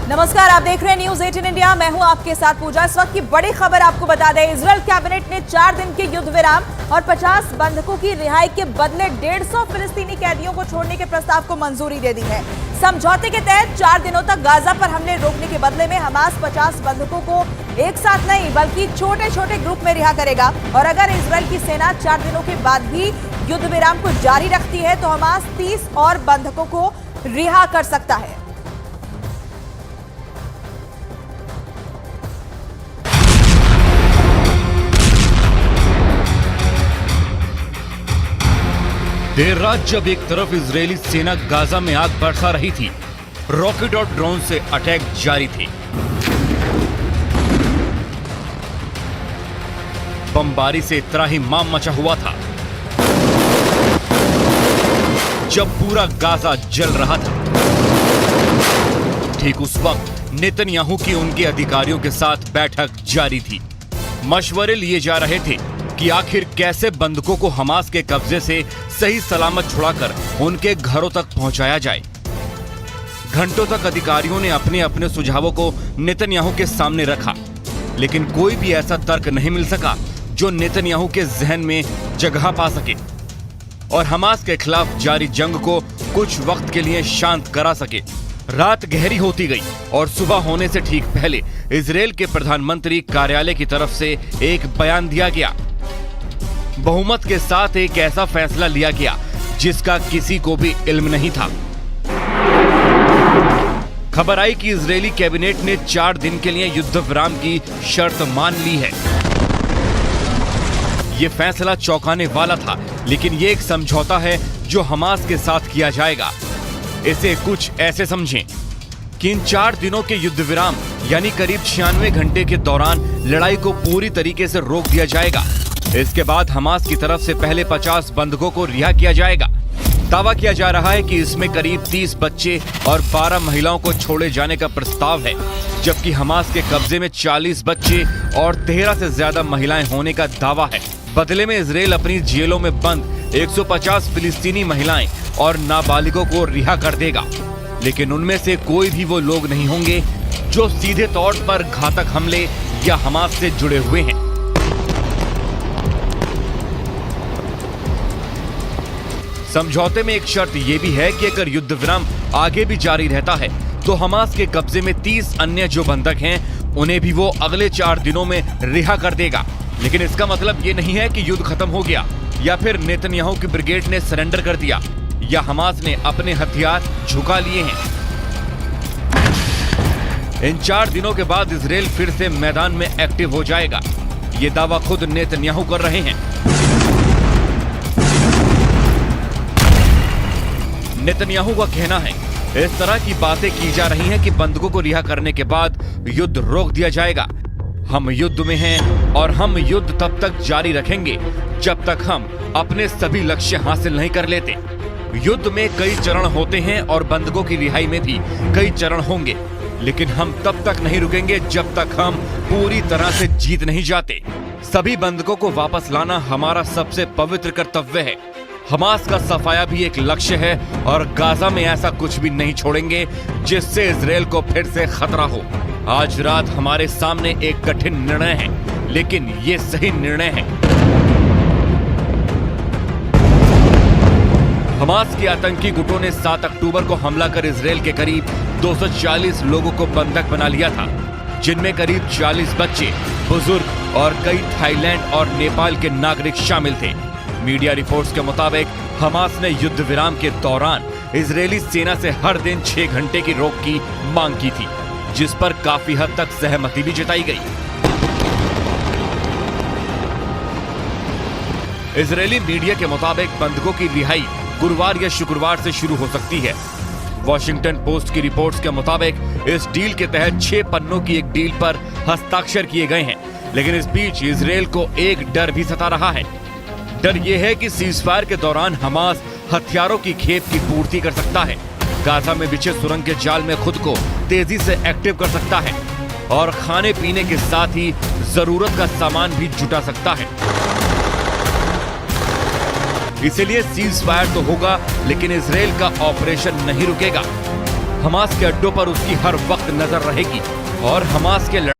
नमस्कार, आप देख रहे हैं न्यूज 18 इंडिया। मैं हूं आपके साथ पूजा। इस वक्त की बड़ी खबर आपको बता दें, इजरायल कैबिनेट ने 4 दिन के युद्ध विराम और 50 बंधकों की रिहाई के बदले 150 फिलिस्तीनी कैदियों को छोड़ने के प्रस्ताव को मंजूरी दे दी है। समझौते के तहत 4 दिनों तक गाजा पर हमले रोकने के बदले में हमास 50 बंधकों को एक साथ नहीं बल्कि छोटे छोटे ग्रुप में रिहा करेगा। और अगर इजरायल की सेना 4 दिनों के बाद भी युद्ध विराम को जारी रखती है तो हमास 30 और बंधकों को रिहा कर सकता है। देर रात जब एक तरफ इजरायली सेना गाजा में आग बरसा रही थी, रॉकेट और ड्रोन से अटैक जारी थे। बमबारी से त्राहिमाम मचा हुआ था। जब पूरा गाजा जल रहा था, ठीक उस वक्त नेतन्याहू की उनके अधिकारियों के साथ बैठक जारी थी। मशवरे लिए जा रहे थे कि आखिर कैसे बंधकों को हमास के कब्जे से सही सलामत छुड़ाकर उनके घरों तक पहुंचाया जाए। घंटों तक अधिकारियों ने अपने अपने सुझावों को नेतन्याहू के सामने रखा, लेकिन कोई भी ऐसा तर्क नहीं मिल सका जो नेतन्याहू के जहन में जगह पा सके और हमास के खिलाफ जारी जंग को कुछ वक्त के लिए शांत करा सके। रात गहरी होती गई और सुबह होने से ठीक पहले इजरायल के प्रधानमंत्री कार्यालय की तरफ से एक बयान दिया गया। बहुमत के साथ एक ऐसा फैसला लिया गया जिसका किसी को भी इल्म नहीं था। खबर आई कि इजरायली कैबिनेट ने 4 दिन के लिए युद्ध विराम की शर्त मान ली है। यह फैसला चौंकाने वाला था, लेकिन यह एक समझौता है जो हमास के साथ किया जाएगा। इसे कुछ ऐसे समझें कि इन 4 दिनों के युद्ध विराम यानी करीब 96 घंटे के दौरान लड़ाई को पूरी तरीके से रोक दिया जाएगा। इसके बाद हमास की तरफ से पहले 50 बंधकों को रिहा किया जाएगा। दावा किया जा रहा है कि इसमें करीब 30 बच्चे और 12 महिलाओं को छोड़े जाने का प्रस्ताव है, जबकि हमास के कब्जे में 40 बच्चे और 13 से ज्यादा महिलाएं होने का दावा है। बदले में इजरायल अपनी जेलों में बंद 150 फिलिस्तीनी महिलाएं और नाबालिगों को रिहा कर देगा, लेकिन उनमें से कोई भी वो लोग नहीं होंगे जो सीधे तौर पर घातक हमले या हमास से जुड़े हुए हैं। समझौते में एक शर्त यह भी है कि अगर युद्ध विराम आगे भी जारी रहता है तो हमास के कब्जे में 30 अन्य जो बंधक हैं उन्हें भी वो अगले 4 दिनों में रिहा कर देगा। लेकिन इसका मतलब ये नहीं है कि युद्ध खत्म हो गया या फिर नेतन्याहू की ब्रिगेड ने सरेंडर कर दिया या हमास ने अपने हथियार झुका लिए हैं। इन 4 दिनों के बाद इजरायल फिर से मैदान में एक्टिव हो जाएगा। ये दावा खुद नेतन्याहू कर रहे हैं। नेतन्याहू का कहना है इस तरह की बातें की जा रही हैं कि बंधकों को रिहा करने के बाद युद्ध रोक दिया जाएगा। हम युद्ध में हैं और हम युद्ध तब तक जारी रखेंगे जब तक हम अपने सभी लक्ष्य हासिल नहीं कर लेते। युद्ध में कई चरण होते हैं और बंधकों की रिहाई में भी कई चरण होंगे, लेकिन हम तब तक नहीं रुकेंगे जब तक हम पूरी तरह से जीत नहीं जाते। सभी बंधकों को वापस लाना हमारा सबसे पवित्र कर्तव्य है। हमास का सफाया भी एक लक्ष्य है और गाजा में ऐसा कुछ भी नहीं छोड़ेंगे जिससे इजरायल को फिर से खतरा हो। आज रात हमारे सामने एक कठिन निर्णय है, लेकिन ये सही निर्णय है। हमास के आतंकी गुटों ने 7 अक्टूबर को हमला कर इजरायल के करीब 240 लोगों को बंधक बना लिया था, जिनमें करीब 40 बच्चे, बुजुर्ग और कई थाईलैंड और नेपाल के नागरिक शामिल थे। मीडिया रिपोर्ट्स के मुताबिक हमास ने युद्ध विराम के दौरान इजरायली सेना से हर दिन 6 घंटे की रोक की मांग की थी, जिस पर काफी हद तक सहमति भी जताई गई। इजरायली मीडिया के मुताबिक बंधकों की रिहाई गुरुवार या शुक्रवार से शुरू हो सकती है। वॉशिंगटन पोस्ट की रिपोर्ट्स के मुताबिक इस डील के तहत 6 पन्नों की एक डील पर हस्ताक्षर किए गए हैं, लेकिन इस बीच इजरायल को एक डर भी सता रहा है। डर यह है कि सीजफायर के दौरान हमास हथियारों की खेप की पूर्ति कर सकता है, गाजा में बिछे सुरंग के जाल में खुद को तेजी से एक्टिव कर सकता है और खाने पीने के साथ ही जरूरत का सामान भी जुटा सकता है। इसलिए सीज फायर तो होगा, लेकिन इजरायल का ऑपरेशन नहीं रुकेगा। हमास के अड्डों पर उसकी हर वक्त नजर रहेगी और हमास के